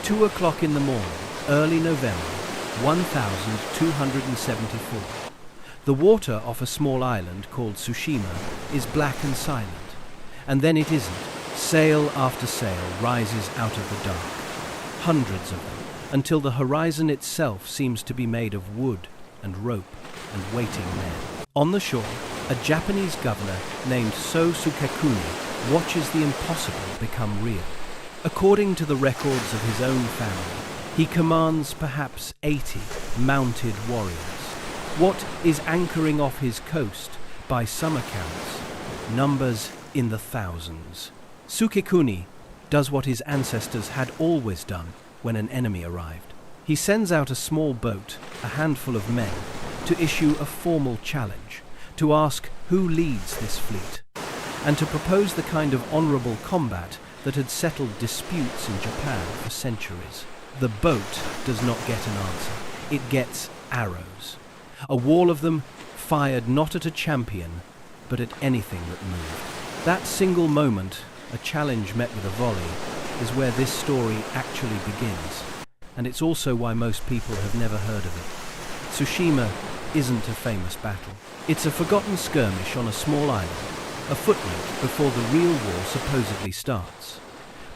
2 o'clock in the morning, early November, 1274. The water off a small island called Tsushima is black and silent, and then it isn't. Sail after sail rises out of the dark, hundreds of them, until the horizon itself seems to be made of wood and rope and waiting men. On the shore, a Japanese governor named So Sukekuni watches the impossible become real. According to the records of his own family, he commands perhaps 80 mounted warriors. What is anchoring off his coast, by some accounts, numbers in the thousands. Sukekuni does what his ancestors had always done when an enemy arrived. He sends out a small boat, a handful of men, to issue a formal challenge, to ask who leads this fleet, and to propose the kind of honorable combat that had settled disputes in Japan for centuries. The boat does not get an answer. It gets arrows. A wall of them fired not at a champion, but at anything that moved. That single moment, a challenge met with a volley, is where this story actually begins, and it's also why most people have never heard of it. Tsushima isn't a famous battle. It's a forgotten skirmish on a small island, a footnote before the real war supposedly starts.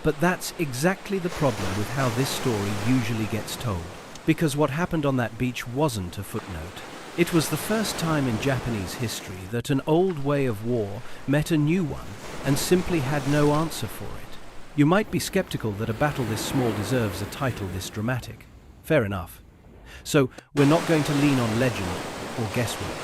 But that's exactly the problem with how this story usually gets told, because what happened on that beach wasn't a footnote. It was the first time in Japanese history that an old way of war met a new one and simply had no answer for it. You might be skeptical that a battle this small deserves a title this dramatic. Fair enough. So we're not going to lean on legend or guesswork.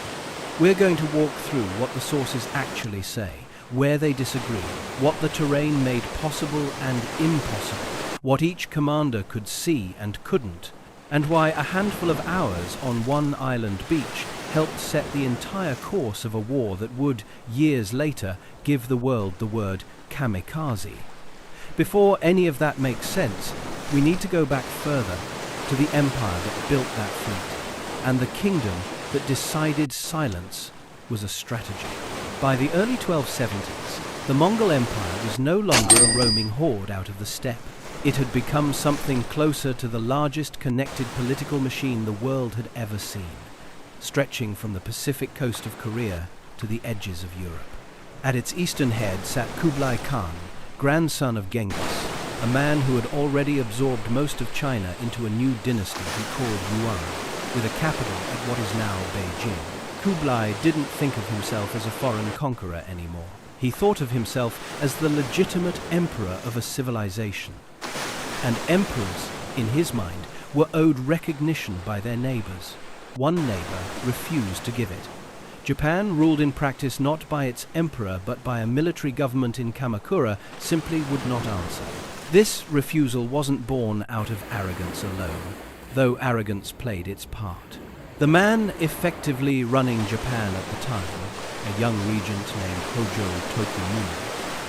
We're going to walk through what the sources actually say, where they disagree, what the terrain made possible and impossible, what each commander could see and couldn't, and why a handful of hours on one island beach helped set the entire course of a war that would, years later, give the world the word kamikaze. Before any of that makes sense, we need to go back further to the empire that built that fleet, and the kingdom that decided silence was a strategy. By the early 1270s, the Mongol Empire was no longer a roaming horde out of the steppe. It had become something closer to the largest connected political machine the world had ever seen, stretching from the Pacific coast of Korea to the edges of Europe. At its eastern head sat Kublai Khan, grandson of Genghis, a man who had already absorbed most of China into a new dynasty he called Yuan, with a capital at what is now Beijing. Kublai didn't think of himself as a foreign conqueror anymore. He thought of himself as the legitimate emperor of a civilization. And emperors, in his mind, were owed recognition by their neighbors. One neighbor refused to give it. Japan, ruled in practice not by its emperor but by a military government in Kamakura, simply would not answer. This refusal wasn't born out of arrogance alone, though arrogance played its part. The man effectively running Japan at the time, a young regent named Hojo Tokugawa,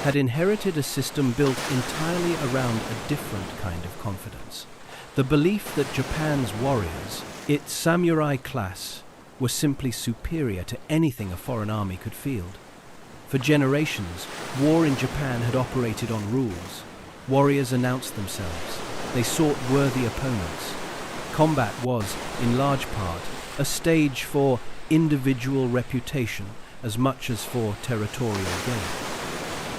had inherited a system built entirely around a different kind of confidence. The belief that Japan's warriors, its samurai class, were simply superior to anything a foreign army could field. For generations, war in Japan had operated on rules. Warriors announced themselves. They sought worthy opponents. Combat was, in large part, a stage for individual reputation as much as for territorial gain.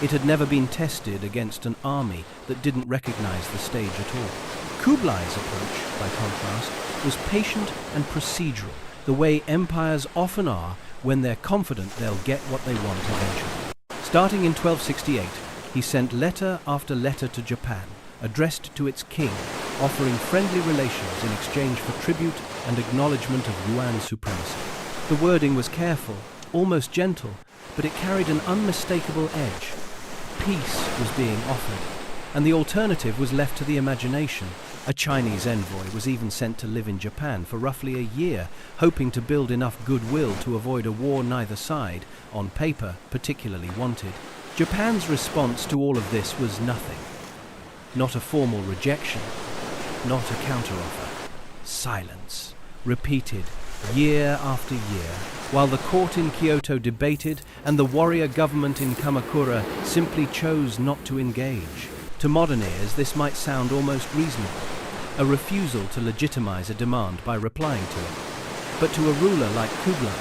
It had never been tested against an army that didn't recognize the stage at all. Kublai's approach, by contrast, was patient and procedural, the way empires often are when they're confident they'll get what they want eventually. Starting in 1268, he sent letter after letter to Japan, addressed to its king, offering friendly relations in exchange for tribute and acknowledgement of Yuan supremacy. The wording was careful, almost gentle, but it carried an unmistakable edge. Peace was being offered, and the alternative was left to the imagination. A Chinese envoy was even sent to live in Japan for roughly a year, hoping to build enough goodwill to avoid a war neither side, on paper, particularly wanted. Japan's response to all of this was nothing. Not a formal rejection, not a counteroffer. Silence, repeated year after year, while the court in Kyoto debated and the warrior government in Kamakura simply chose not to engage. To modern ears, this might sound almost reasonable, a refusal to legitimize a demand by replying to it. But to a ruler like Kublai,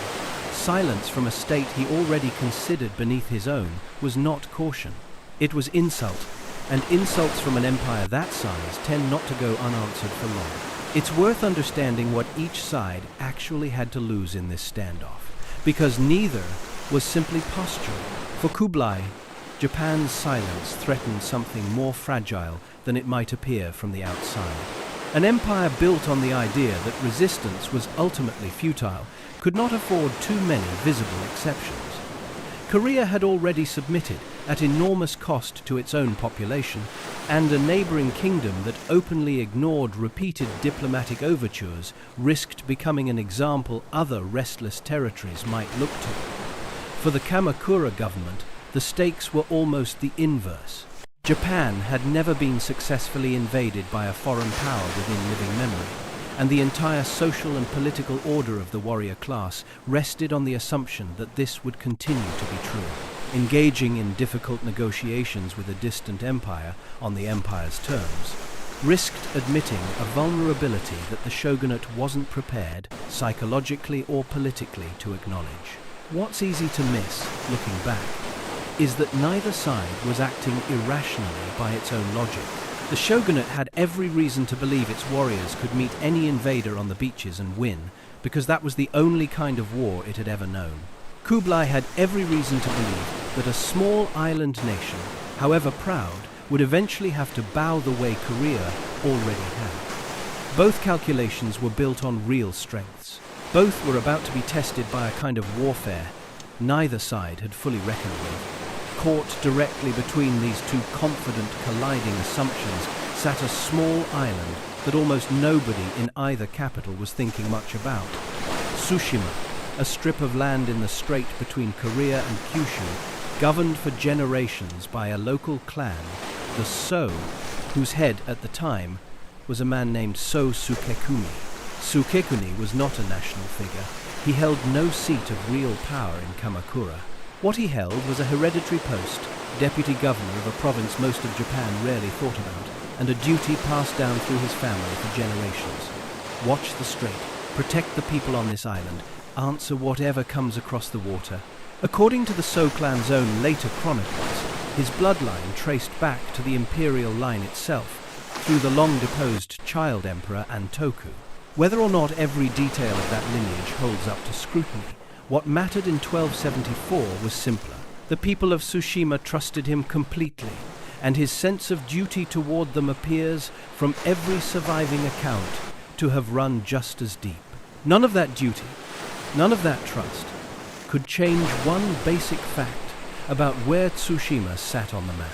silence from a state he already considered beneath his own was not caution. It was insult, and insults from an empire that size tend not to go unanswered for long. It's worth understanding what each side actually had to lose in this standoff, because neither was simply posturing. For Kublai, Japan's silence threatened something more fragile than it might appear from the outside. An empire built on the idea that resistance was ultimately futile could not afford too many visible exceptions. Korea had already submitted at enormous cost to its own population, and a neighboring kingdom that openly ignored repeated diplomatic overtures risked becoming an example other restless territories might look to. For the Kamakura government, the stakes were almost the inverse. Japan had never been successfully invaded by a foreign power within living memory, and the entire social and political order of the warrior class rested on the assumption that this would continue to be true. Engaging in difficult negotiations with a distant empire on the empire's terms risked admitting a vulnerability that the shogunate wasn't prepared, psychologically or politically, to acknowledge. What's easy to miss, looking back, is that neither side was acting irrationally by its own logic. The shogunate had every reason to believe its warriors could meet any invader on the beaches and win, because that was the only kind of war it had ever known. Kublai had every reason to believe that a small island nation, however proud, would eventually have to bow the way Korea already had. Both calculations were built on real strengths. Both were about to be tested by a kind of warfare neither side had fully reckoned with. Caught directly between these two confident, colliding assumptions sat a small island that almost nobody in either capital was thinking much about. Tsushima, a strip of land in the strait between Korea and Kyushu, governed for generations by a local clan, the So, whose head at the time was a man named So Sukekuni. Sukekuni was not a national figure. He held no seat of real power in Kamakura. What he held was a hereditary post, deputy governor of a province most of Japan rarely thought about, and a duty passed down through his family for generations. Watch the strait, protect the people on this island, answer whatever comes across the water. According to the So clan's own later chronicles, his bloodline traced back to the imperial line itself, through the long-deposed child emperor Antoku. Whether or not every detail of that lineage holds up to scrutiny, what mattered in 1274 was simpler. The people of Tsushima trusted him completely, and his sense of duty toward them appears, from every surviving account, to have run just as deep. None of that duty, none of that trust, could change one basic fact about where Tsushima sat on the map.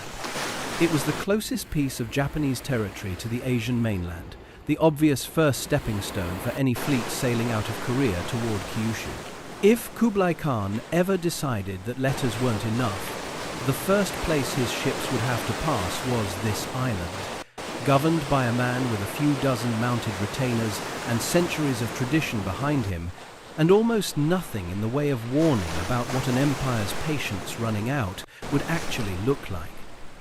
It was the closest piece of Japanese territory to the Asian mainland, the obvious first stepping stone for any fleet sailing out of Korea toward Kyushu. If Kublai Khan ever decided that letters weren't enough, the first place his ships would have to pass was this island, governed by a man with a few dozen mounted retainers and centuries of tradition behind him, and almost nothing in the way of warning about what an empire's patience running out would actually look like.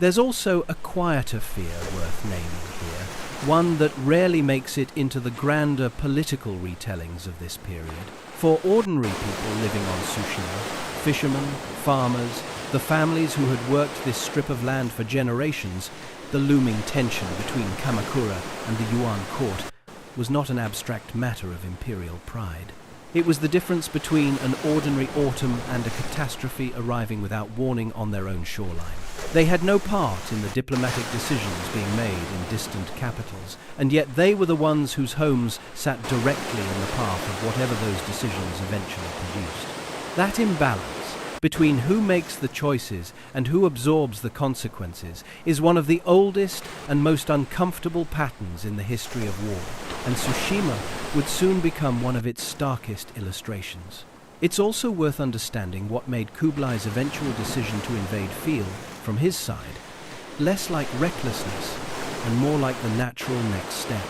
There's also a quieter fear worth naming here, one that rarely makes it into the grander political retellings of this period. For ordinary people living on Tsushima, fishermen, farmers, the families who had worked this strip of land for generations, the looming tension between Kamakura and the Yuan court was not an abstract matter of imperial pride. It was the difference between an ordinary autumn and a catastrophe arriving without warning on their own shoreline. They had no part in the diplomatic decisions being made in distant capitals, and yet they were the ones whose homes sat directly in the path of whatever those decisions eventually produced. That imbalance between who makes the choices and who absorbs the consequences is one of the oldest and most uncomfortable patterns in the history of war, and Tsushima would soon become one of its starkest illustrations. It's also worth understanding what made Kublai's eventual decision to invade feel, from his side, less like recklessness and more like the natural next step.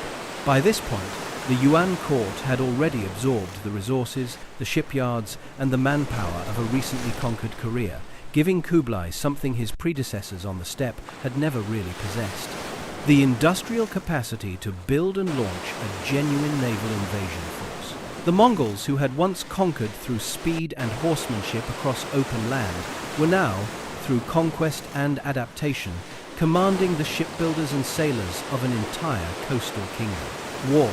By this point, the Yuan court had already absorbed the resources, the shipyards, and the manpower of a recently conquered Korea, giving Kublai something his predecessors on the steppe had never really possessed: the industrial capacity to build and launch a genuine naval invasion force. The Mongols, who had once conquered through speed and horsemanship across open land, were now, through conquest and adaptation, commanding the shipbuilders and sailors of an entire coastal kingdom. War,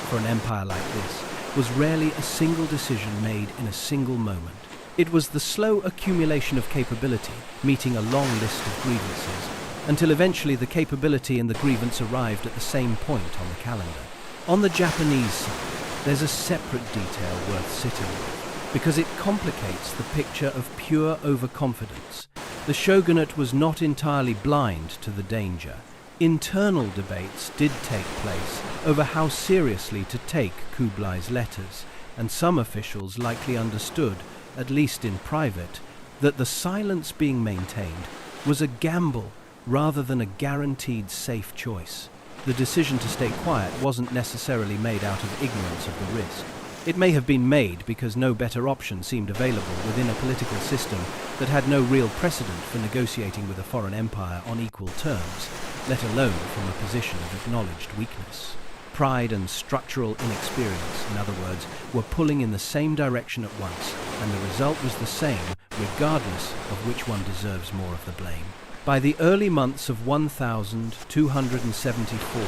for an empire like this, was rarely a single decision made in a single moment. It was the slow accumulation of capability, meeting a long list of grievances, until eventually the capability and the grievance arrived at the same point on the calendar. On the Japanese side, there's a separate detail worth sitting with, because it complicates the picture of pure overconfidence. The shogunate was not entirely blind to the danger. Internal debates did take place over how seriously to take Kublai's letters, and some officials likely understood, at least in private, that the silence being maintained was a gamble rather than a guaranteed safe choice. The decision to stay quiet wasn't necessarily made out of ignorance of the risk. It may have been made because no better option seemed available within a political system that had no real precedent for negotiating with a foreign empire on equal terms, let alone from a position of acknowledged weakness. Pride and structural inexperience, in other words, were pulling in the same direction at once, and the result was the same, regardless of which one deserves more of the blame. By the early months of 1274,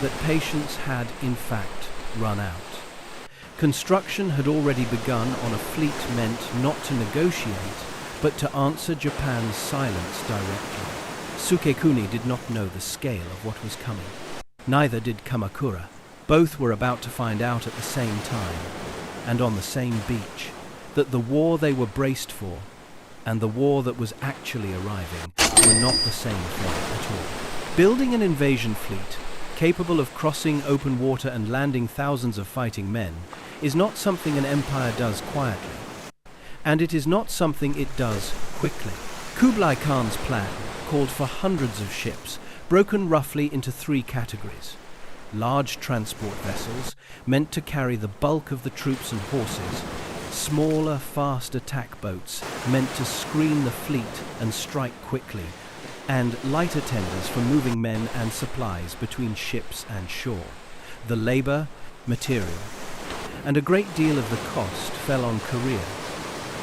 that patience had, in fact, run out. Construction had already begun on a fleet meant not to negotiate, but to answer Japan's silence directly. Sukekuni did not know the scale of what was coming. Neither did Kamakura. Both were about to find out at the same time, and on the same beach, that the war they were braced for, and the war that was actually arriving, were not the same thing at all. Building an invasion fleet, capable of crossing open water and landing thousands of fighting men, is not something an empire does quietly. And it is not something it does quickly. Kublai Khan's plan called for hundreds of ships, broken roughly into three categories. Large transport vessels, meant to carry the bulk of the troops and horses. Smaller, fast attack boats, meant to screen the fleet and strike quickly. And lighter tenders for moving men and supplies between ships and shore. The labor, material, and a great deal of the cost fell on Korea,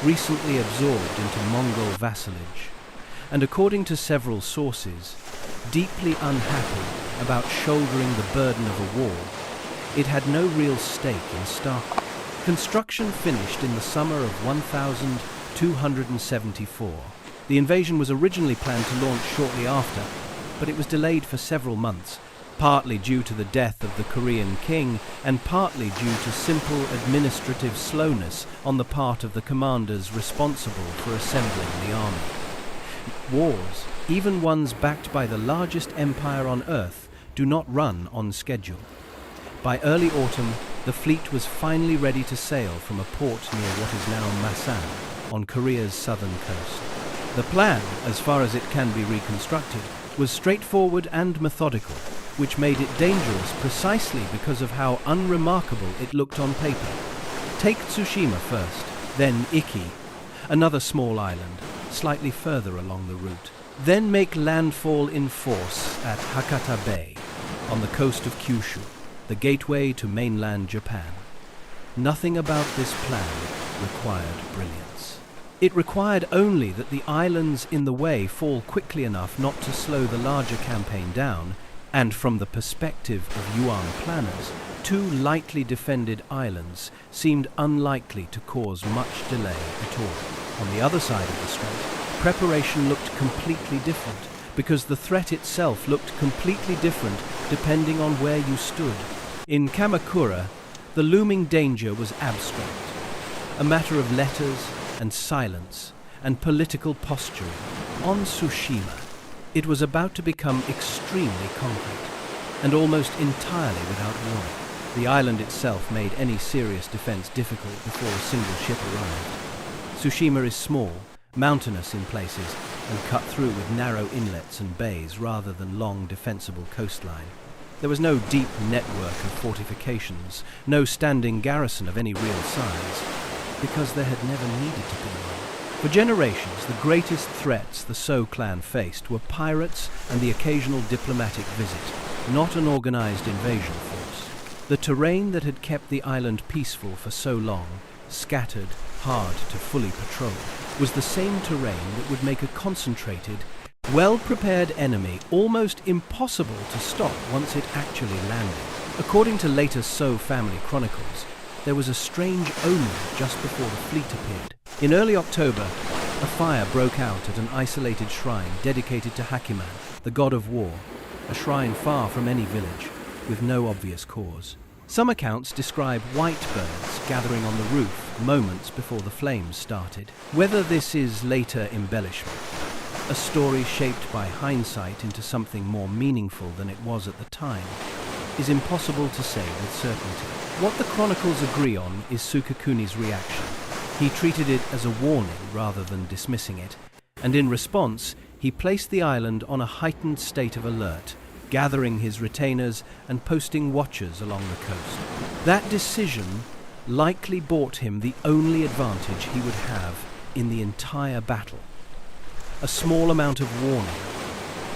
recently absorbed into Mongol vassalage, and according to several sources, deeply unhappy about shouldering the burden of a war, it had no real stake in starting. Construction finished in the summer of 1274. The invasion was originally planned to launch shortly after, but it was delayed for several months, partly due to the death of the Korean king and partly due to simple administrative slowness on the part of the commanders responsible for assembling the army. Wars, even ones backed by the largest empire on earth, do not run on schedule. By early autumn, the fleet was finally ready to sail from a port near what is now Masan, on Korea's southern coast. The plan, as far as it can be reconstructed, was straightforward and methodical, which made it dangerous precisely because of how unremarkable it looked on paper. Take Tsushima first, then Iki, another small island, slightly further along the route. Then make landfall in force at Hakata Bay, on the coast of Kyushu, the gateway to mainland Japan. Nothing about this plan required brilliance. It required only that the islands in the way fall quickly enough not to slow the larger campaign down, and from the perspective of Yuan planners, two lightly defended islands seemed unlikely to cause much delay at all. On the other side of the strait, preparation looked completely different, because the threat itself looked completely different depending on where you stood. In Kamakura, the looming danger was abstract, a matter of letters and silence and political posturing. On Tsushima, it was about to become extremely concrete, and almost entirely without warning. The island itself made any serious defense difficult before a single ship arrived. Tsushima is small, mountainous in places, and cut through with narrow inlets and bays rather than long defensible coastline. There was no deep network of fortifications, no standing garrison of any real size, because there had never needed to be one. For generations, the greatest threats the So clan faced were pirates and the occasional diplomatic visit, not an organized invasion force. The terrain that had kept the island peaceful for so long, scattered, hard to fully patrol, was the same terrain that would make a concentrated, well-prepared enemy almost impossible to stop once it actually landed. According to later So family chronicles, there was a strange omen just before the fleet appeared. In early October, a fire broke out at an isolated shrine dedicated to Hachiman, the god of war, a shrine far from any village, with no obvious cause. Some accounts describe white birds gathering on the roof moments before the flames started. Whether this is later embellishment, a story shaped by hindsight into something more meaningful than it was at the time, is impossible to say with certainty. What the chronicles agree on is Sukekuni's reaction. He treated it as a warning rather than dismissing it, and in response, he placed the island on a heightened state of alert, gathering his retainers and posting watchers along the coast. That decision likely bought him the only advantage he would have in the entire battle: a small amount of warning.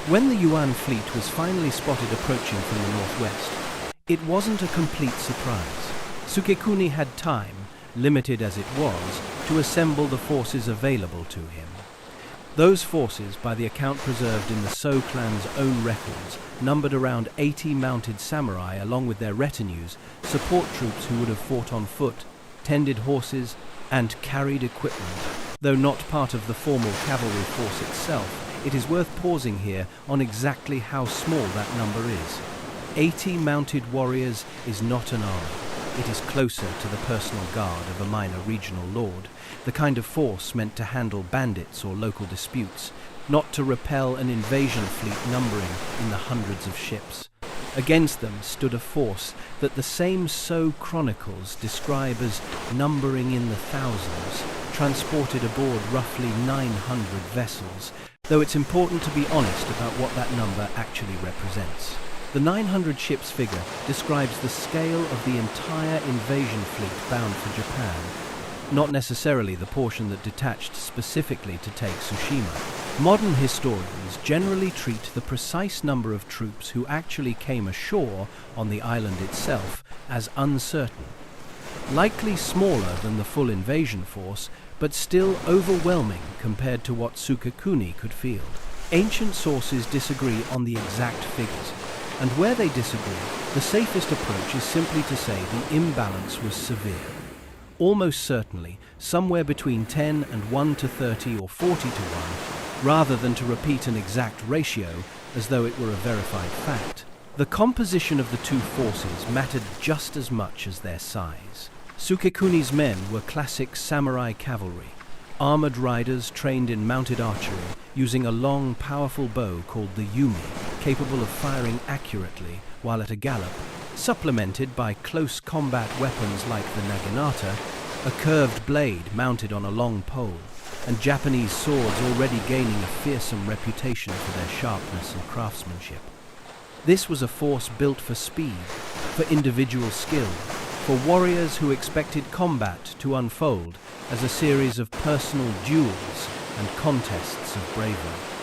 When the Yuan fleet was finally spotted approaching from the northwest, it wasn't a complete surprise. Sukekuni had time, limited as it was, to assemble the forces available to him. Those forces, by the account preserved in the So clan's own records, numbered around 80 mounted samurai along with their retinues, support troops who would have fought on foot, tended horses, and carried equipment. Though not part of the formal cavalry force itself, it is worth pausing here on exactly how small that number is. 80 mounted warriors is not an army. It is closer to the personal guard of a minor regional lord, the kind of force meant to handle bandits or local disputes, not to repel an invasion fleet numbering in the hundreds of ships. Against them stood a force that the same So chronicles describe as numbering in the thousands, transported aboard roughly 900 vessels, though it's important to be honest about what that number actually represents. The 900 ships figure describes the scale of the entire invasion fleet bound for Japan, not necessarily the portion that detached specifically to take Tsushima. Modern historians generally treat the precise number of troops who actually came ashore on the island itself as uncertain. Likely smaller than the full invasion force, but still overwhelming compared to what Sukekuni could field. Ancient sources disagree on the exact figures, and where they disagree, the safest approach is simply to say the imbalance was severe. Almost certainly, somewhere between 10 and 1 to 30 or 40 to 1, rather than to repeat an exact ratio as though it were a verified fact. The composition of the two forces mattered just as much as their size. Sukekuni's men were classic samurai cavalry, armored riders trained in mounted archery, using a long, powerful bow called the Yumi, capable of firing accurately while at a gallop, supplemented by close combat weapons like the naginata, a curved blade mounted on a long pole, and Japanese swords already gaining a fearsome reputation for their sharpness and craftsmanship. This was a force built for speed, for individual skill, for warriors who expected combat to unfold as a series of personal duels and contests of bravery.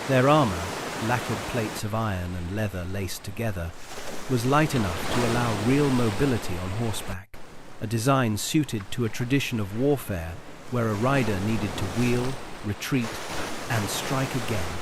Their armor, lacquered plates of iron and leather laced together, was light enough to allow real mobility on horseback, a design suited to a tradition of warfare where a rider needed to wheel, retreat, and strike again,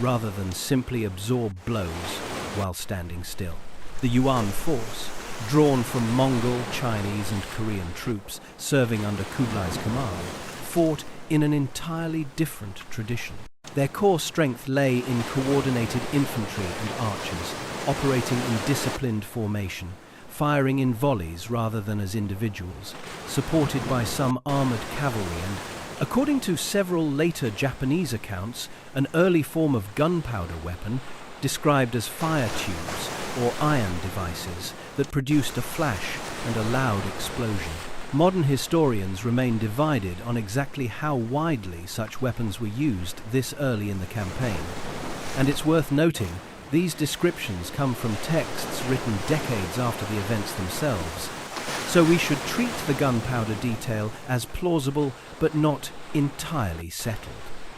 rather than simply absorb blows while standing still. The Yuan force, drawn from Mongol, Chinese, and Korean troops serving under Kublai's command, fought in an entirely different tradition. Their core strength lay in coordinated infantry and archers, operating in disciplined formation, firing in volleys rather than as individuals, supported by some armored cavalry and, according to several later Japanese accounts, an early form of gunpowder weapon described as fire tubes or iron devices that produced a flash and a loud explosion. Modern historians remain divided on exactly how widely such weapons were used this early in the campaign, and it's worth noting these descriptions come from texts written decades after the events themselves, So we should treat the gunpowder detail as plausible but not entirely settled.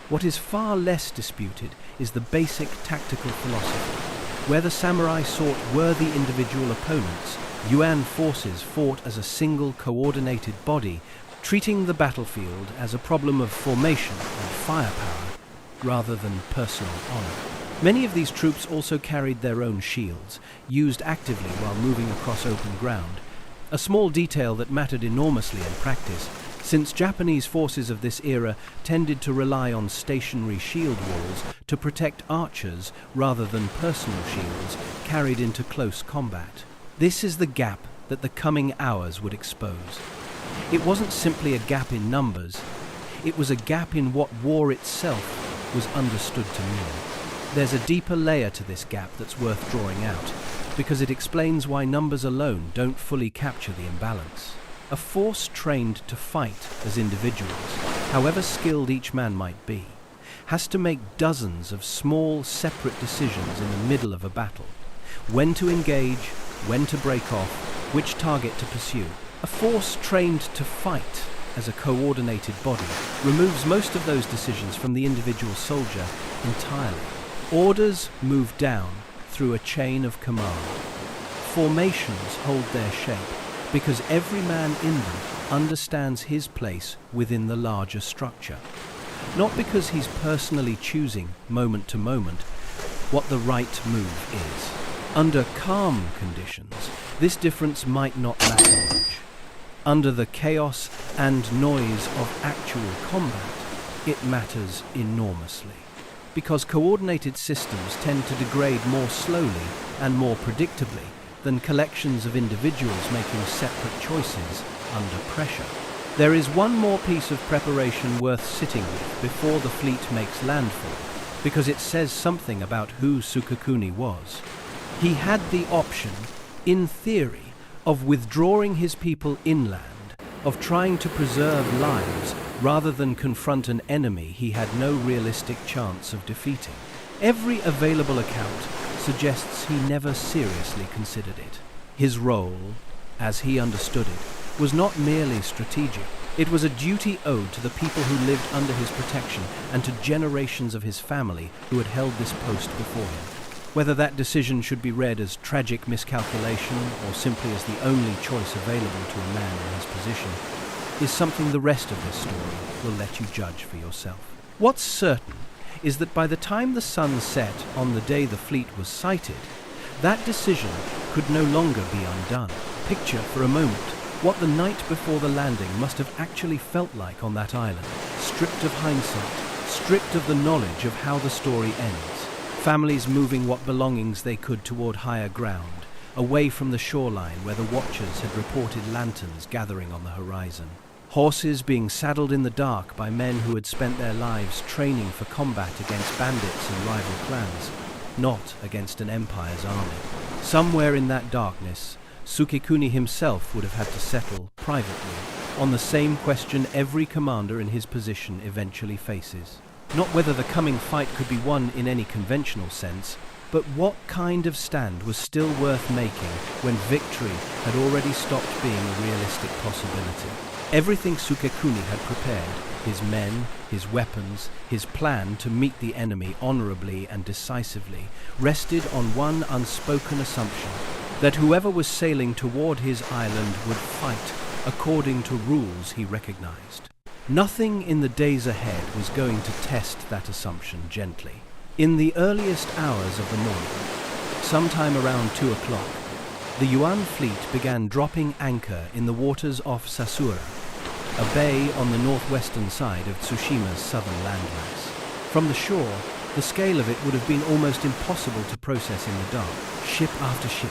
What is far less disputed is the basic tactical philosophy. Where the samurai sought worthy individual opponents, Yuan forces fought as a single coordinated body, treating the battlefield as a problem of formation and firepower rather than personal honor. Many of these troops also carried their own shields, used actively while moving across open ground, a small detail that mattered enormously in practice, since Japanese forces of this era tended to rely on stationary shield walls to protect archers rather than personal shields carried into close combat. This is the gap that the coming hours would expose. It wasn't simply a gap in numbers, it was a gap in what war itself was understood to mean. There's a deeper layer to this gap that's worth drawing out, because it explains why numbers alone don't fully capture the imbalance. A force trained to fight as individuals, however skilled each man might be, has to make dozens of small, separate decisions in the middle of a battle. When to engage, when to break off, which target to pursue. A force trained to fight as a coordinated body removes most of those decisions from the individual soldier entirely. Orders move down through a chain of command. Formations hold their shape because every man in them understands his place within the larger structure. Not because he's personally choosing, moment to moment, what the right move is. Under calm conditions, this difference might not matter much. Under the chaos and noise of actual combat, it matters enormously. Because coordinated systems tend to degrade more slowly and more predictably than collections of individuals making separate choices under pressure. There is one more piece of preparation worth sitting with before the fleet makes landfall, because it says something about who Sukekuni was. He had the option, in theory, of withdrawing his people inland, of trying to preserve lives rather than confront an enemy he had no realistic chance of defeating. Every available account suggests he never seriously considered it. His role, as he understood it, was not merely strategic. It was a duty owed to the people who lived under his protection and to generations of his family who had held this post before him. Whether that decision should be read as tragic miscalculation or simply as the only choice available to a man in his position is something the rest of this story will let you judge for yourself. What's certain is that by the time the sun set on the day the fleet was sighted, that decision could no longer be undone. Picture for a moment what the night before the landing must have actually felt like on that island, stripped of hindsight, stripped of the knowledge of how the story ends. Families moving what belongings they could toward higher ground, away from the shoreline where the watchers had reported lanterns gathering on the horizon. Horses being saddled in the dark by men who had spent their lives training for combat against bandits and rival clans, not against an empire's army. Somewhere in that darkness, Sukekuni himself would have had to settle, privately, on the same question every commander in his position eventually faces. Not whether the coming fight could be won in any conventional sense, but what kind of stand was still worth making when victory had already stopped being a realistic possibility. Everything Sukekuni had prepared, his men, his weapons, his plan to meet the enemy honorably and decisively, rested on one unspoken assumption, that whoever was sailing toward his island would fight according to rules he recognized. Nothing in the days ahead was going to test that assumption gently. In the earliest hours of the morning, sometime around 2 o'clock, the Yuan fleet began dropping anchor in the waters off Sasura, a bay on the northwestern side of Tsushima's southern landmass. From the shore, the scale of it would have been almost impossible to process in the dark. Ship after ship,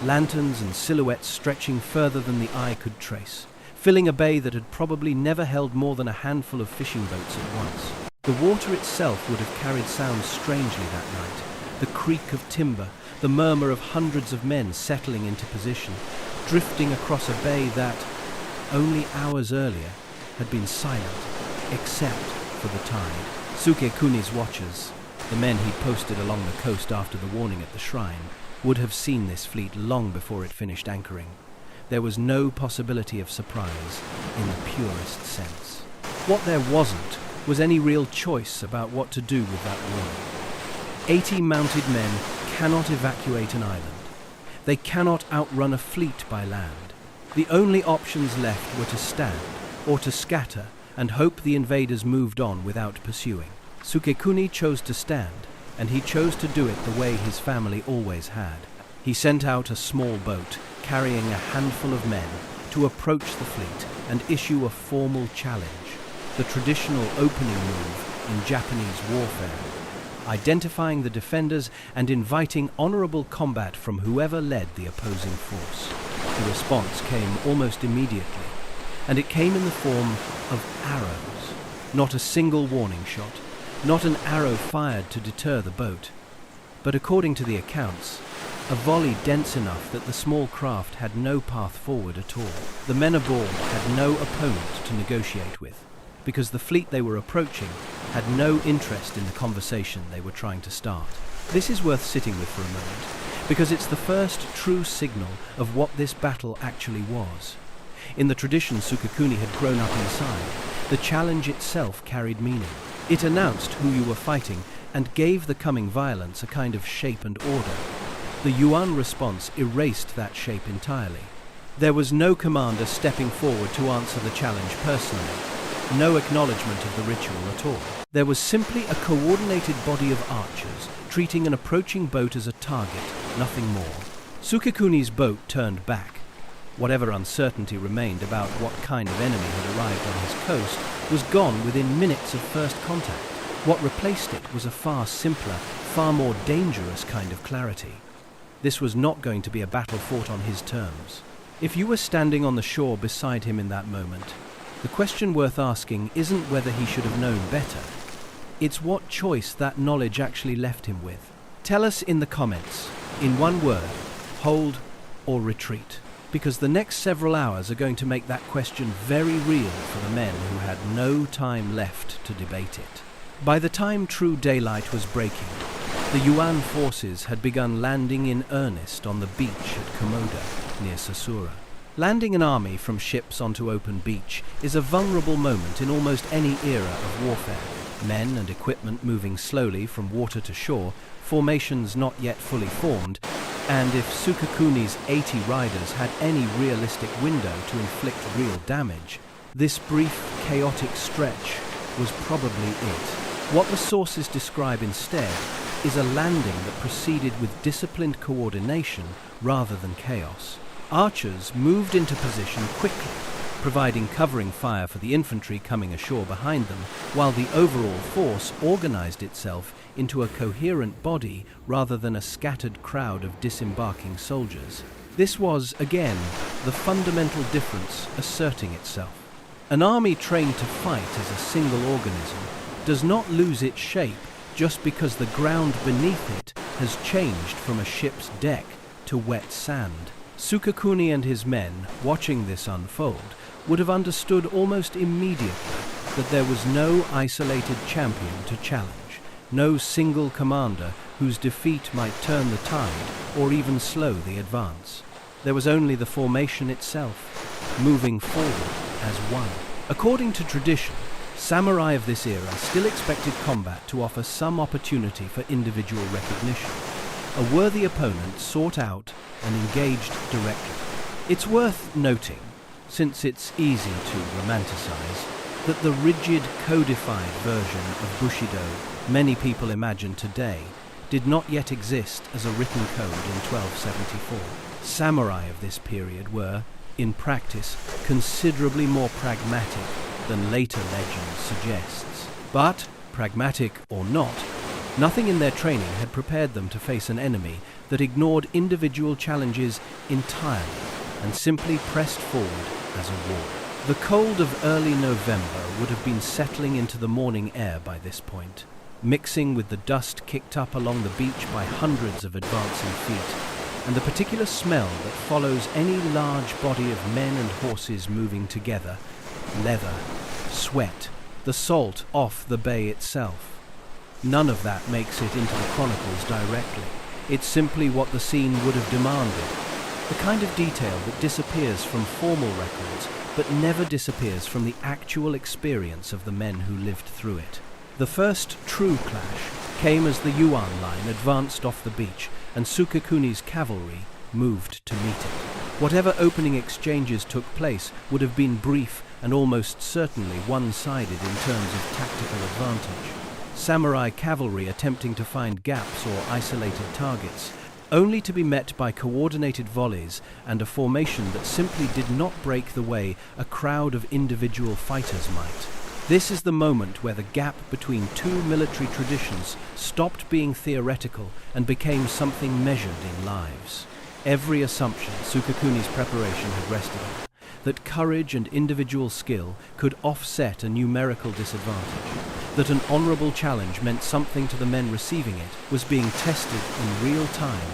lanterns and silhouettes stretching further than the eye could trace, filling a bay that had probably never held more than a handful of fishing boats at once. The water itself would have carried sounds strangely that night. The creak of timber, the murmur of hundreds of men settling into position, drifting across a bay that, only hours earlier, had been silent, except for the tide. Sukekuni's watchers, the men he posted along the coast after the warning at the shrine, would have seen this fleet long before it finished anchoring. There was no possibility of surprise in the purest sense. What there wasn't was any real choice about what to do with that warning. 80 mounted men cannot evacuate an island. They cannot outrun a fleet by land. The only options left were to stand or to scatter and hope the invaders moved on without pursuing. Sukekuni chose to stand, and he chose to do it the way his family always had. He sent out a small boat carrying a handful of men to approach the fleet and issue a formal challenge, the traditional opening move in Japanese warfare, identifying the defenders and inviting honorable combat from whoever led the opposing force. The response came almost immediately, and it came in the form of arrows. Not a single warning shot, not an arrow fired to deter the boat, but according to the accounts, a volley dense enough that the small craft had no path forward at all. The men aboard had no opponent to negotiate with, because the fleet they were approaching had no interest in the conversation they were trying to start. This is worth sitting with for a moment, because it's the first true signal of what this battle actually was. In the tradition Sukekuni had grown up inside, the challenge itself carried meaning. It announced who you were fighting and gave the coming violence a kind of shape and order. The Yuan response erased that shape entirely. There was no commander stepping forward to answer the challenge personally, no acknowledgement of the ritual at all. There was simply a coordinated body of archers treating an approaching boat as a target, nothing more. Sukekuni's boat turned back. Whatever uncertainty remained about what kind of enemy had arrived on his coast was gone within minutes of first contact. What replaced it was a far simpler, far more dangerous kind of clarity. This was not going to be a battle fought on his terms. If you were standing on the shore beside him in that moment, the question worth asking isn't whether he should have known better. It's what choice that knowledge actually left him with. Tell us in the comments, in one word, hold or retreat. Because the next several hours are going to make that question very real for the men who had no time left to debate it. By the time true daylight was breaking, the Yuan forces had begun landing in earnest on the beach at Komoda, near Sasura. Landing an army from ships onto open beach is a vulnerable moment in almost any era of warfare. Men and equipment moving slowly from water to shore, formations not yet fully formed, and if Sukekuni's 80 riders had any realistic window to inflict real damage, this brief, chaotic stretch was probably it. What the sources describe instead is a landing that proceeded with disciplined coordination rather than chaos. Archers moved into position quickly, providing covering fire for the infantry coming ashore behind them, while the overall force organized itself into a coherent body rather than a scattered crowd of disembarking soldiers. This was, again, the fundamental difference asserting itself. An army trained to fight as a single organism does not lose its shape just because the ground beneath it has changed from a ship's deck to wet sand. Sukekuni and his men, watching this unfold, would have understood almost immediately that there was no isolated champion to challenge, no single commander whose defeat might turn the tide or even slow the advance. There was only the formation itself, moving forward as one. According to tradition, samurai of this era still expected combat to offer some opportunity for individual recognition. A worthy opponent sought out and engaged directly. It's worth noting, since it's easy to romanticize, that the rigid, codified version of Bushido many people imagine today did not yet exist as a written code in 1274. Samurai of this period were, in practice, considerably more pragmatic than later legend suggests. But, pragmatic or not, nothing in their training had prepared them to face an enemy that ignored individual challenges entirely and simply pressed forward as a war. The cold of early November would have been settling into the morning air by this point, mixing with the dust kicked up along the beach by hundreds of advancing feet, and the particular smell that follows any large body of men and horses moving together, leather, sweat, the salt off the bay itself. None of that makes it into the chronicles directly. It's simply what the scene would have demanded. The kind of detail that disappears from formal records but never disappears from the actual experience of the men who lived through it. The first true clash came as the Yuan line advanced off the beach and Sukekuni's cavalry moved to meet it. Whatever opening exchanges took place would have been brief and almost certainly one-sided in terms of tactical advantage. Samurai cavalry attempting to find gaps or isolated targets, only to be met by coordinated volleys and a formation that simply did not break the way a crowd of individual fighters might. This is the moment where the gap between two military traditions stopped being theoretical and became something measured in lives. Every assumption Sukekuni's preparation had rested on, that courage and individual skill could offset a numerical disadvantage, that an honorable challenge meant something to the men receiving it, was being tested in real time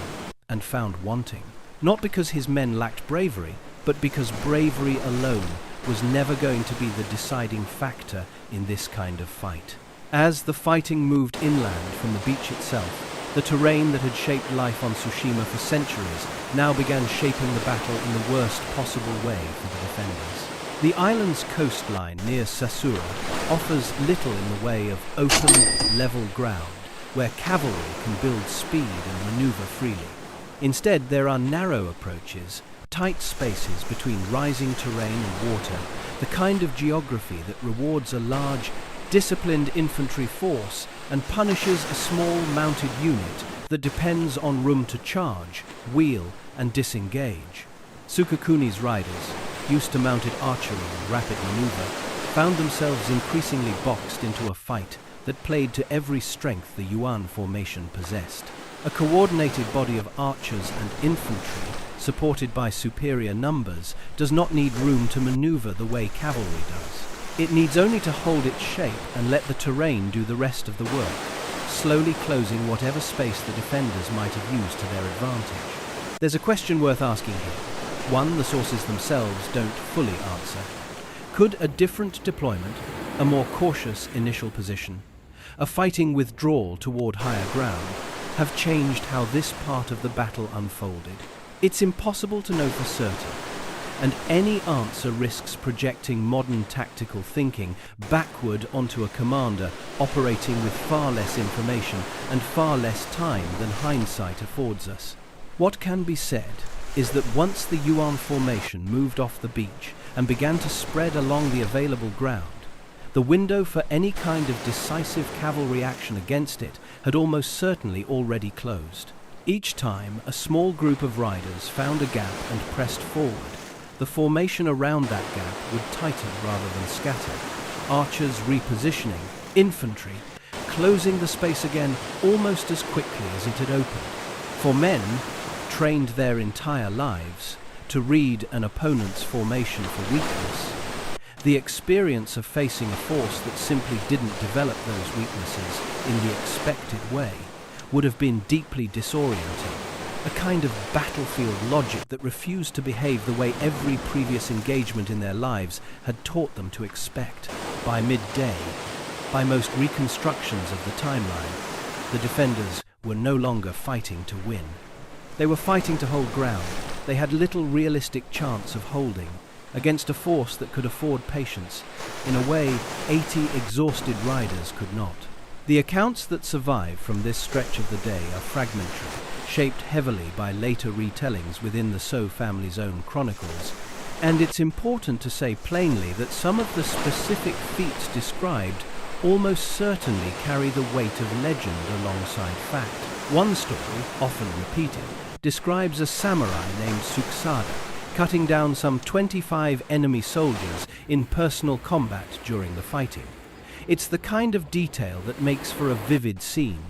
and found wanting. Not because his men lacked bravery, but because bravery alone was never going to be the deciding factor in this kind of fight. As the fighting moved inland from the beach itself, the terrain that had shaped life on Tsushima for centuries now began shaping the battle in the worst possible way for the defenders. The island's coastline near Sasura offers little in the way of open, level ground where cavalry can build speed and maneuver freely. Instead, there are narrow approaches, tight spaces between rising terrain and water, the kind of geography that rewards a large, disciplined infantry force and punishes a small mounted unit that depends on room to charge, wheel, and disengage. Sukekuni's riders, used to mounted archery and rapid maneuver, found themselves increasingly boxed into a fight that played to every strength the Yuan formation possessed. A coordinated body of archers and infantry, supported by superior numbers, does not need room to maneuver the way cavalry does. It needs only to hold its shape and let the terrain do the rest of the work, slowly closing whatever space the defenders might have used to their advantage. There's a question worth asking here, one the sources themselves don't fully answer. Could a different deployment, a more cautious initial position, a fighting withdrawal toward higher ground, have changed how this part of the battle unfolded? It's impossible to know for certain, and any answer risks projecting modern tactical thinking backward onto a commander operating with far less information and far less time than hindsight affords us. What can be said is that once the Yuan formation moved off the beach and began to spread along the available ground, the window for any kind of decisive cavalry action against it had almost certainly already closed. Each time a small group of riders found a gap and pressed forward, the formation around that gap would tighten rather than scatter, archers repositioning, infantry closing the space again almost as quickly as it had opened. For men, trained their entire lives to read an opponent's formation for weakness, the experience of facing a force that simply didn't develop those weaknesses in the expected way would have been deeply disorienting. A kind of battlefield logic that refused to behave the way every previous engagement in their lives had taught them to expect. By midday, by most reconstructions of the timeline, the defenders were no longer fighting to win. They were fighting to hold ground. They had little realistic chance of holding against a force that could afford patience in a way 80 exhausted riders could not. The accounts that survive from this stretch of the day are fragmentary, shaped heavily by later retellings within the So family's own chronicles, and it's important to say plainly that some of the specific feats described almost certainly carry the weight of legend alongside fact. One story, often repeated, describes a samurai named Suksada cutting down some 25 enemy soldiers in personal combat during the fighting. It's the kind of detail that makes for a vivid scene,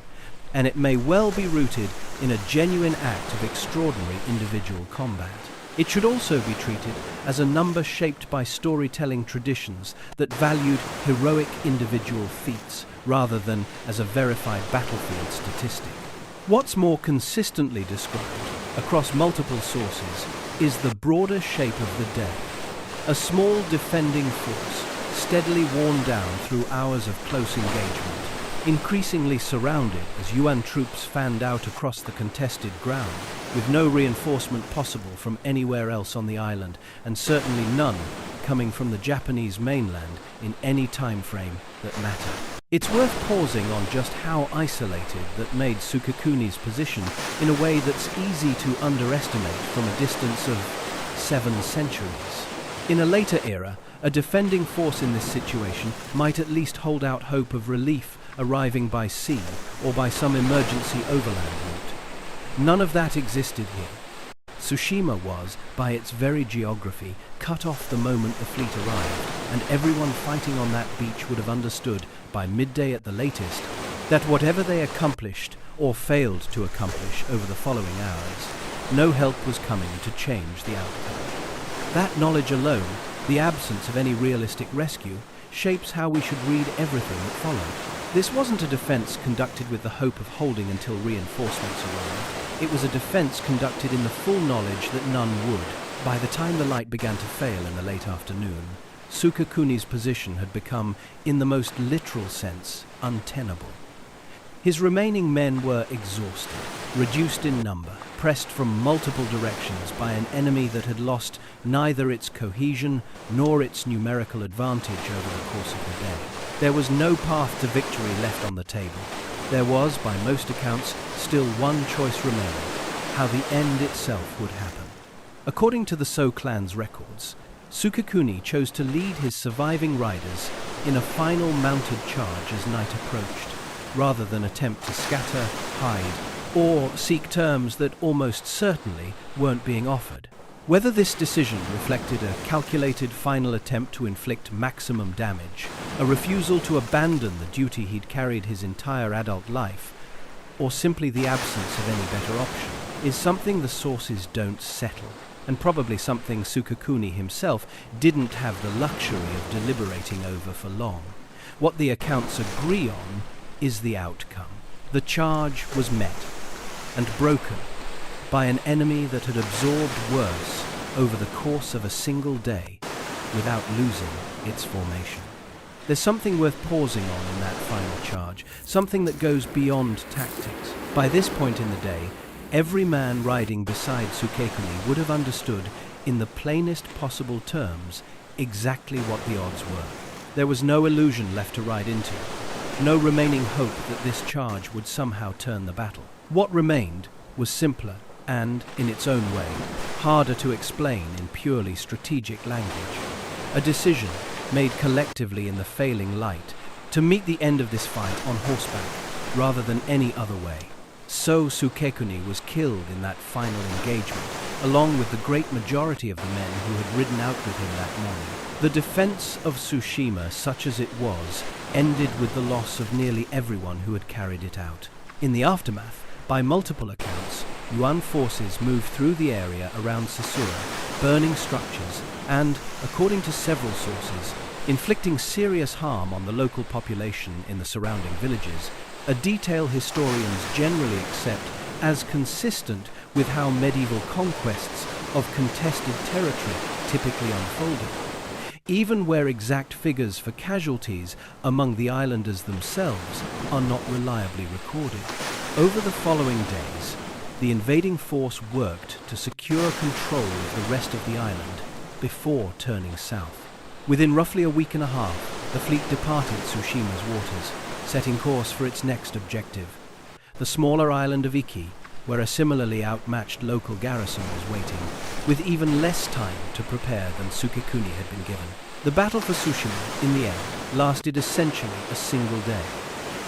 and it may well be rooted in a genuine act of extraordinary individual combat. It should also be treated as a number shaped by storytelling traditions that valued heroic individual feats rather than as a verified battlefield statistic. What's more consistently described across multiple sources is the broader shape of the day. A small defending force, steadily worn down through hours of close engagement, Increasingly surrounded as Yuan troops fanned out across the contested ground, with no reinforcement possible from anywhere else on the island, and certainly none coming from the Japanese mainland in any time frame that mattered. It's worth pausing on just how isolated that made Sukekuni's position in a way that's easy to underestimate from a distance of 7 centuries. In a later era, a defending force in this situation might at least hold out hope of relief arriving by sea or by some emergency overland route. None of that existed here. Tsushima was, by its very geography, cut off the moment the fleet arrived, and everyone fighting on that beach would have understood, by midday at the latest, that whatever they accomplished or failed to accomplish over the following hours, no help was coming to change the outcome. That knowledge alone, the absence of any realistic rescue, shapes how we should read everything that followed. This wasn't a defense conducted with the hope of holding until reinforcements arrived. It was a defense conducted in the full knowledge that none would. By the time the light began to fail in the late afternoon, Sukekuni's position had become, in the most literal sense, untenable. His remaining men were exhausted, reduced in number, pressed from multiple directions by an enemy that had lost neither its cohesion nor its numerical advantage over the course of the day. There was no path to victory left on the table. There was, by most accounts, still one choice remaining: how the end itself would happen. According to the So clan's records, Sukekuni chose to lead his surviving riders in a final mounted charge as night approached, rather than attempt to scatter, hide, or seek terms that almost certainly weren't being offered. Whether this decision reflected a calculated final attempt to inflict maximum damage, a refusal to abandon the duty he'd carried his entire adult life, or simply the absence of any better option, is something the sources don't settle, and probably something Sukekuni himself didn't have the luxury of deliberating over for long. What the accounts agree on is the outcome. The charge was met and broken by an enemy that had absorbed worse over the course of a single day without losing its formation. There's something worth pausing on in that final charge, something that goes beyond tactics. By this point in the day, every man riding beside Sukekuni would have understood, in the plainest possible terms, exactly what the odds were. There was no illusion left to ride into, no remaining hope that this charge would somehow turn the battle. What remained was simpler and, in its own way, harder to explain in purely strategic language. A decision made collectively in the failing light to meet the end of this fight on horseback rather than any other way. So Sukekuni was killed in that final engagement, along with the great majority of the men who had ridden out with him that morning. The defense of Tsushima, such as it was, ended with the loss of nearly everyone who had carried it out. In the aftermath, by multiple accounts, Yuan forces moved through the area around Sasura, burning structures and, according to several sources, inflicting serious harm on the local population in the surrounding villages, a detail historians generally accept as consistent with how medieval conquests of contested territory typically unfolded, even where exact figures for casualties among the islanders themselves are not reliably recorded. Over the following days, the invading force worked to secure control of the rest of the island before turning south. Within roughly a week and a half, the fleet departed Tsushima's waters, setting course for its next objective, the smaller island of Iki, where a similarly outmatched local garrison was waiting, with even less time to prepare than Sukekuni had been given. The battle for Tsushima, in the end, lasted essentially a single day.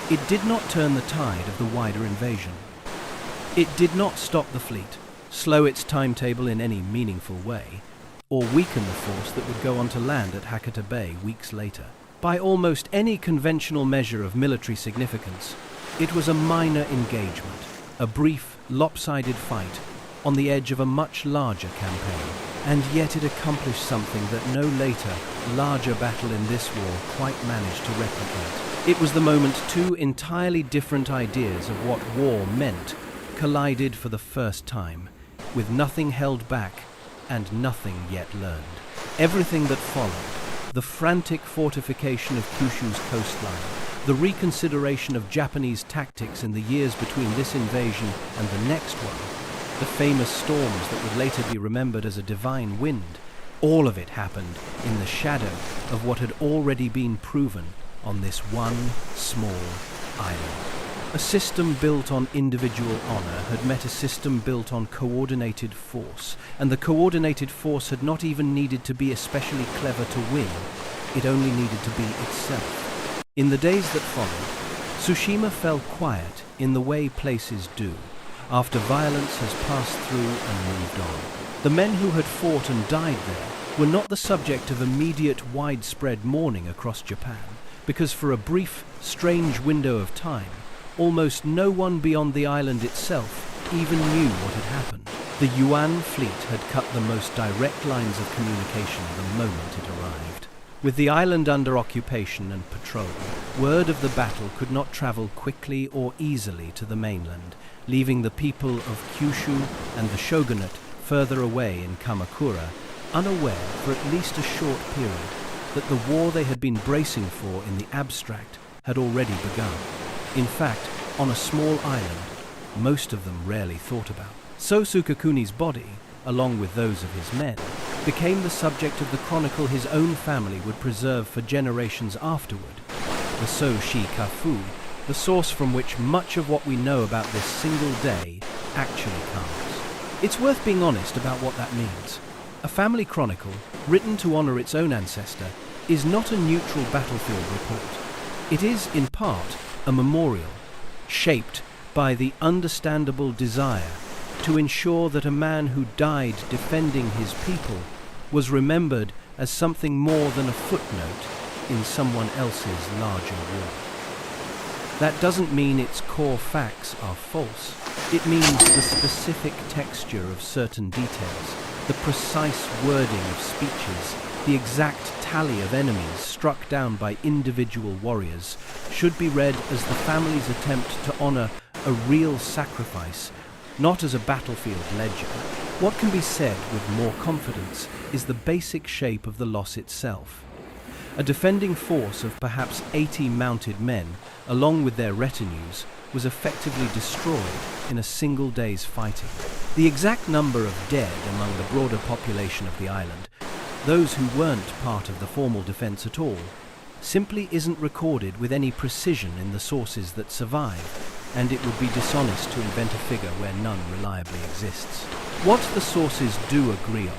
It did not turn the tide of the wider invasion. It did not stop the fleet, slow its timetable in any meaningful way, or weaken the force that would go on to land at Hakata Bay weeks later. By almost any conventional measure of military significance, it was a minor engagement, a brief, lopsided fight on the edge of a much larger campaign. And yet it accomplished something that no later, larger battle in this war quite managed to replicate. It was the moment two entirely different ideas of what war meant collided for the first time, with nothing held back and nothing yet learned. Everything that followed, the frantic fortification of Kyushu's coastline, The reconsideration of Japanese tactics in the years between this invasion and the next one, the famous storms that would later be remembered as a divine wind, all of it happened in the shadow of what had already been proven on this one small island. A system built on individual honor had met a system built on coordinated force, and the coordinated force had not even needed to be especially clever to win, it only needed to be itself. In the days that followed, Tsushima fell quiet in the way places do, after violence has passed through and moved on. The men who had fought and died there were not the subject of immediate widespread mourning across Japan, because for a brief, strange window of time, almost no one beyond the island itself even knew what had happened. The Yuan fleet had cut the most direct lines of communication the moment it arrived. With the island under occupation and patrol, word of the battle could not travel quickly or easily to the mainland, leaving the people of Kyushu and the shogunate further away in Kamakura, unaware for at least a short period that the war they had been bracing for in the abstract had already begun. In fact, on a small island, most of them rarely thought about. So Sukakuni's body, along with those of his men, became the subject of the chronicle his own family would preserve for generations afterward, the So-Shi Kafu, the source from which much of what we know about this single day actually comes. It's worth being honest about what that means. A family chronicle, written to honor its own ancestor, is not a neutral battlefield report. It is, in part, a memorial, shaped by the understandable desire to ensure that a man who died defending his people was remembered as something more than a footnote in someone else's larger war. That doesn't mean its core facts are false. It means the specific texture of certain details, the precise wording of speeches, the exact tally of enemies struck down by individual warriors should be read as the family's attempt to honor a real sacrifice, not as a battlefield ledger. What can be said with more confidence is the basic shape of the loss itself. A defending force of perhaps 80 mounted men, along with their retinues, was effectively destroyed in a single day's fighting. The exact number of dead among the broader population of the island, those who weren't part of the formal defense at all, simply isn't recorded with any precision in the sources that survive, and it would be dishonest to invent a figure where none reliably exists. What the sources do agree on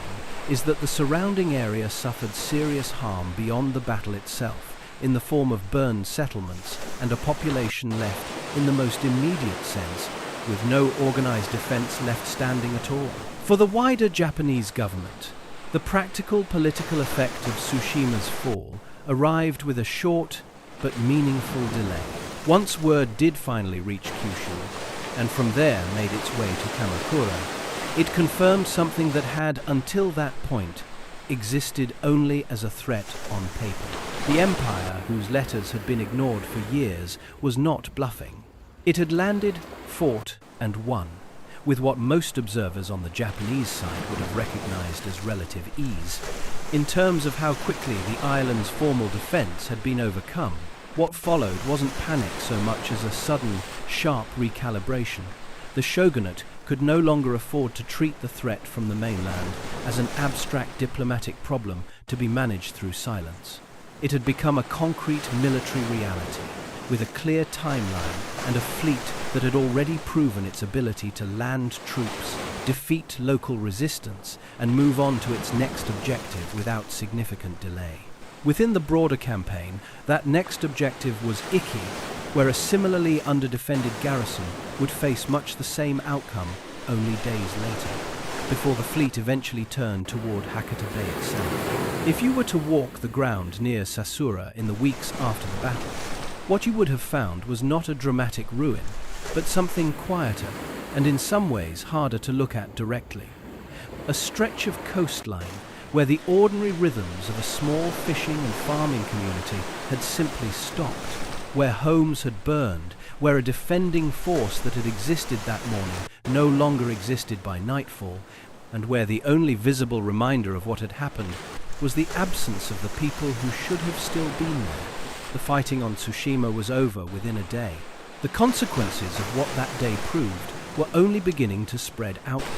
is that the surrounding area suffered serious harm beyond the battle itself, in the form of burned settlements and a population left, in the most immediate sense, with no organized defense left standing at all. For the wider Japanese government, the practical political effect of Tsushima's fall arrived with a short but meaningful delay. Once word did finally reach Kyushu, and from there made its way to Kamakura, it confirmed something that had, until that point, existed only as a threat on paper. The empire, whose letters had been ignored for years, was not bluffing. It had landed, fought, and won, with what most observers on the Japanese side would have recognized as relative ease. In terms of how quickly the island's formal defense had been overcome, what followed wasn't panic so much as a sudden, sharp recalibration. The shogunate could no longer afford to treat the threat from the mainland as an abstract diplomatic problem to be managed through silence. It had become a concrete military reality, with a clear timeline and a fleet that had already proven its ability to land troops, defeat local resistance, and move on to its next objective without significant delay. Within the broader campaign, that next objective was Iki, where a similarly underdefended garrison would face much the same outcome only days later, before the fleet eventually turned toward Hakata Bay itself. If you were to walk the ground near Sasura in the weeks after the battle, what you would have found was not a dramatic ruin, but something quieter and in some ways harder to look at directly. A stretch of coastline where the ordinary rhythms of a small fishing and farming community had simply stopped, where homes had burned, where a defending force that had existed that morning no longer existed by nightfall, and where the only visible reminder of what had happened was the absence of the people who should have still been there. The fighting on Tsushima was over within a day. The consequences of what that day proved were only beginning to spread outward,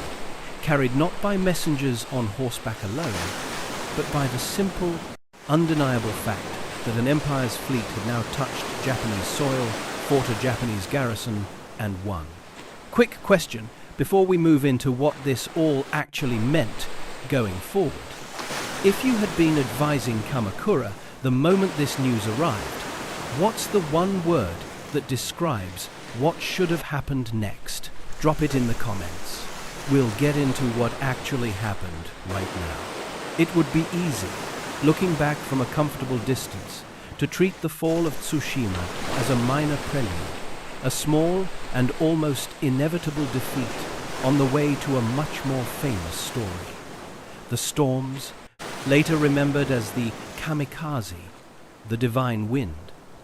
carried not by messengers on horseback alone, but by the simple, undeniable fact that an empire's fleet had now touched Japanese soil, fought a Japanese garrison, and won. Quick question before we move into what this all actually meant going forward. If you had been advising Kamakura the moment this news arrived, what's the one word that describes what should have happened next? Drop it in the comments. We'll get into what actually happened right now. It would be easy, looking back from a comfortable distance, to treat the fall of Tsushima as a minor prelude, a small and almost inevitable defeat on the way to a much more famous story. The storms, later remembered as the kamikaze, the divine wind,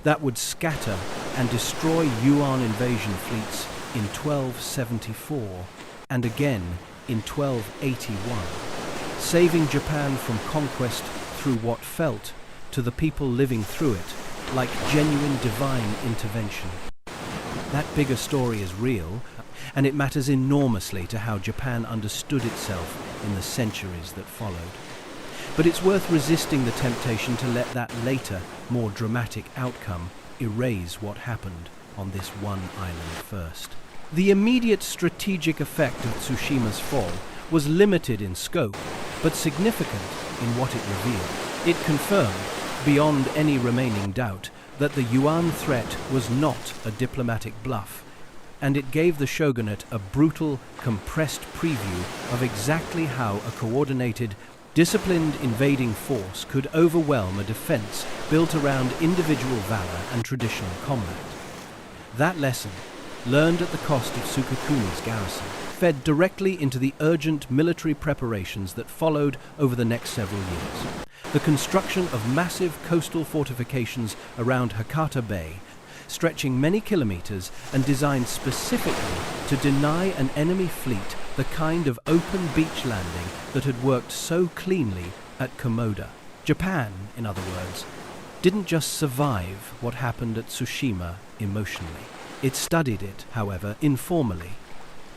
that would scatter and destroy Yuan invasion fleets in 1274 and again in 1281, saving Japan from conquest through what felt, to the people living through it, like genuine divine intervention. That bigger story is real, and it matters enormously to how Japan understood itself in the centuries that followed. But it's worth resisting the temptation to let that later, more dramatic outcome erase what happened on this one island first. The immediate strategic effect of Tsushima's fall was limited in scope, but significant in what it revealed. It confirmed, beyond any remaining doubt, that the Yuan threat was not a diplomatic bluff, and it gave the shogunate a brutal, compressed preview of exactly how a coordinated, disciplined invading force could overwhelm a defense built around individual valor and traditional combat. That lesson, learned at the cost of Sukakuni's garrison, fed directly into the urgent military preparations that followed over the next several years. The construction of massive coastal fortifications around Hakata Bay, stretching many kilometers and designed specifically to deny an enemy fleet the kind of open beach landing that had worked so cleanly at Komoda. Japan, in other words, didn't just survive what happened at Tsushima emotionally. It studied it, however, informally,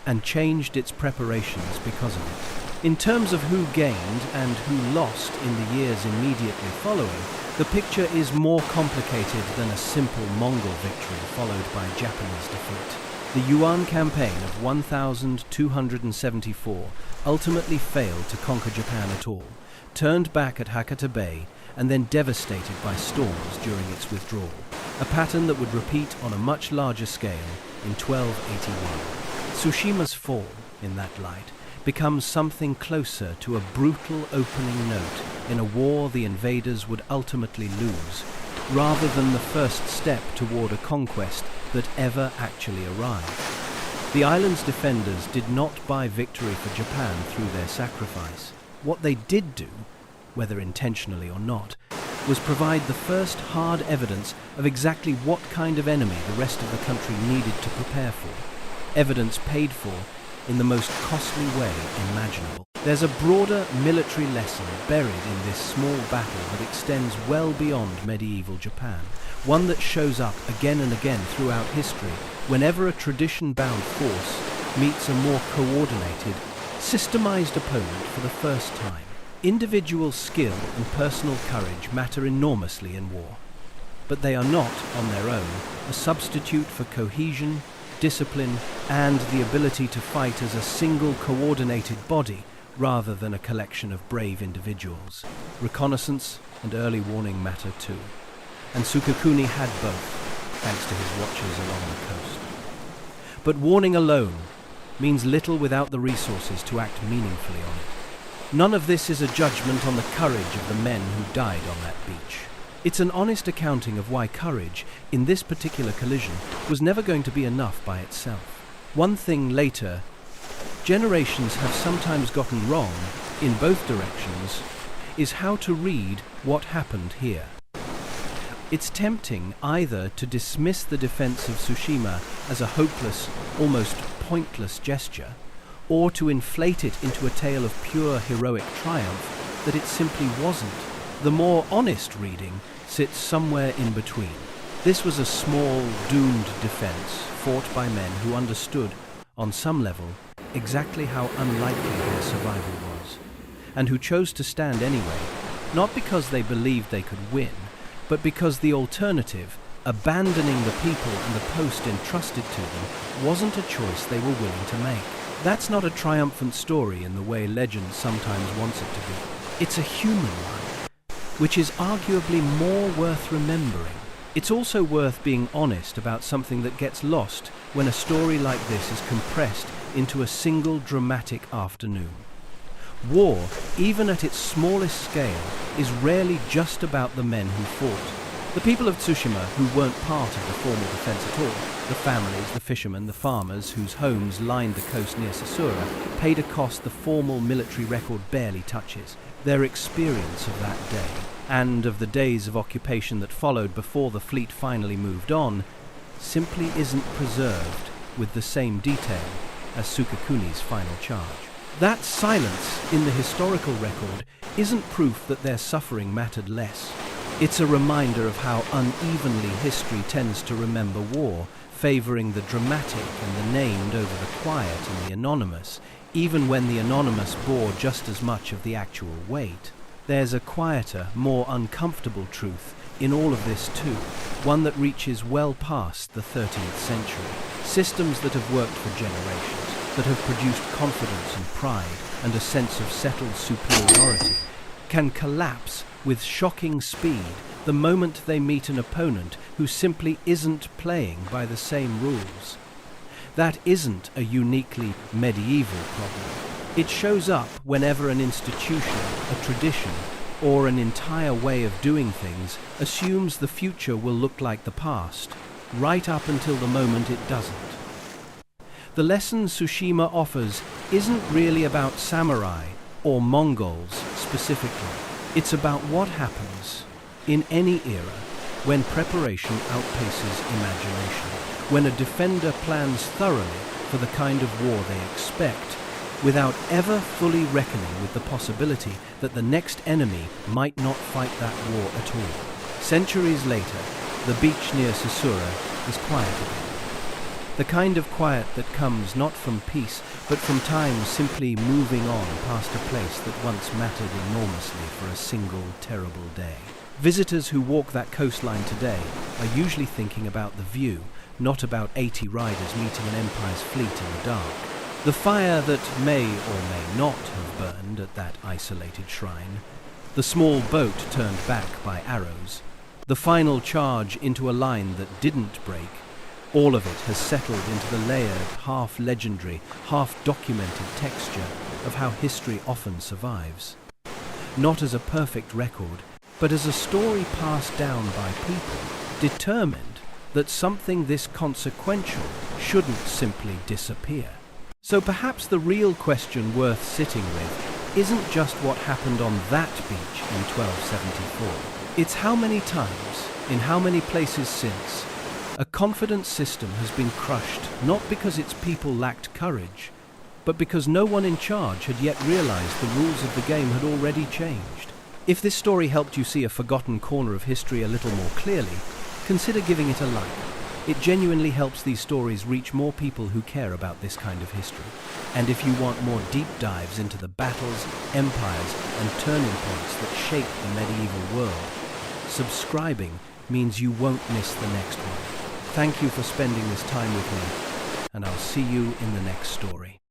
and changed its preparations because of it. In terms of who gained and who lost in the years immediately following, the picture is more complicated than a simple Mongol victory followed by Japanese defeat. The Yuan campaign of 1274 ultimately failed to conquer Japan at all, turned back at Hakata Bay, and then devastated by storms during its withdrawal, a pattern that would repeat on a much larger scale in 1281. Tsushima's fall, in that light, becomes something closer to a brutal opening note in a war the invaders would ultimately lose, rather than the first step toward a conquest that ever actually arrived. The island's defenders did not buy victory for Japan through their sacrifice. What they did do, whether intentionally or not, was provide the first hard evidence of exactly what kind of enemy the rest of the country needed to prepare for. Evidence paid for in the most costly way imaginable. There's a broader military lesson buried in this small battle that extends well beyond medieval Japan, one that shows up again and again throughout history whenever a tradition-bound force meets a more coordinated, systemized opponent for the first time. Individual skill and personal courage matter enormously in war, but they are not, on their own, a substitute for cohesion, discipline, and the ability to fight as a single coordinated body rather than a collection of brave individuals. Reconnaissance and early warning matter too, and Sukakuni had both, thanks to his watchers along the coast. But warning alone means little without the resources to act meaningfully on it. None of this is a judgment on the courage of the men who died on that beach. It's an honest accounting of why courage, in this particular collision, was never going to be enough by itself. One thing later, generations have sometimes gotten wrong, in both directions, is how to read what happened here. It's tempting either to dismiss the defense of Tsushima as a hopeless, almost pointless gesture, or to inflate it into a tale of pure heroic triumph that it simply wasn't, The more honest reading sits somewhere in between. This was a small, doomed defense fought by men who understood, on some level, exactly how unlikely their survival was, and who chose to stand anyway, not because they believed they could win, but because the alternative, abandoning the people and the post entrusted to them, wasn't a choice they were willing to make. That's not a triumphant story in the way legend sometimes wants it to be. It's a human one, which is arguably more worth remembering. It's also worth being honest about something that gets lost when a story like this is compressed into a single dramatic afternoon. War, even at its smallest scale, is rarely just about the men who fought. The people of Tsushima, who weren't part of the formal defense at all, the families, the fishermen, the farmers whose homes lined the coast near Sasura, paid a cost the formal military record barely touches. Their experience of that day, and of the days of occupation that followed before the fleet finally moved on, simply isn't preserved with the same detail as Sukakuni's final charge. That silence in the historical record isn't proof that their suffering mattered less. It's a reminder of how unevenly history tends to remember war, favoring the dramatic and the named over the quiet and the anonymous, even when the anonymous bore just as much of the actual weight. There's a quieter, more uncomfortable truth in all of this too, one that reaches well past the 13th century. Systems that have worked for generations, that have produced confidence and pride and a sense of settled superiority, can collapse with shocking speed the moment they meet an opponent who simply isn't playing by the same rules. That isn't a uniquely medieval problem. It shows up whenever an institution, a tradition, or an entire way of doing things assumes the future will look like the past, right up until the moment it doesn't. The lesson Tsushima offers isn't really about samurai or Mongols specifically. It's about what happens in any era when preparation outpaces imagination, when a defender plans thoroughly for the kind of war they expect, without ever fully reckoning with the possibility that the next enemy might not fight that war at all. Centuries later, the beach near Sasura is quiet again. The kind of quiet that comes not from peace, but from time simply moving on past a place that once mattered enormously for a single terrible day. Visitors who walk that coastline today are usually thinking about the view, not about 80 riders meeting an empire's fleet in the dark. The fire that may or may not have burned at that isolated shrine, the small boat turned back by arrows, the final charge into a line that didn't break, all of it has settled into the layered, half-legendary, half-documented texture of how history often survives. Not as a perfect record, but as a story passed down by people determined that something this consequential shouldn't simply disappear. So perhaps the real question worth sitting with isn't just what happened on that beach in 1274. It's how many times, in how many places since, a confident system has been crushed, not because its people lacked courage, but because no one in charge had yet realized the rules of the game had already changed. If this story helped you see a forgotten corner of history a little more clearly, consider giving it a like. It genuinely helps these stories reach more people who care about this kind of history. And if you want more deep dives into the battles, empires, and turning points that shaped the medieval world, subscribing means you won't miss the next one. Thank you for spending this time with me, and I'll see you in the next story.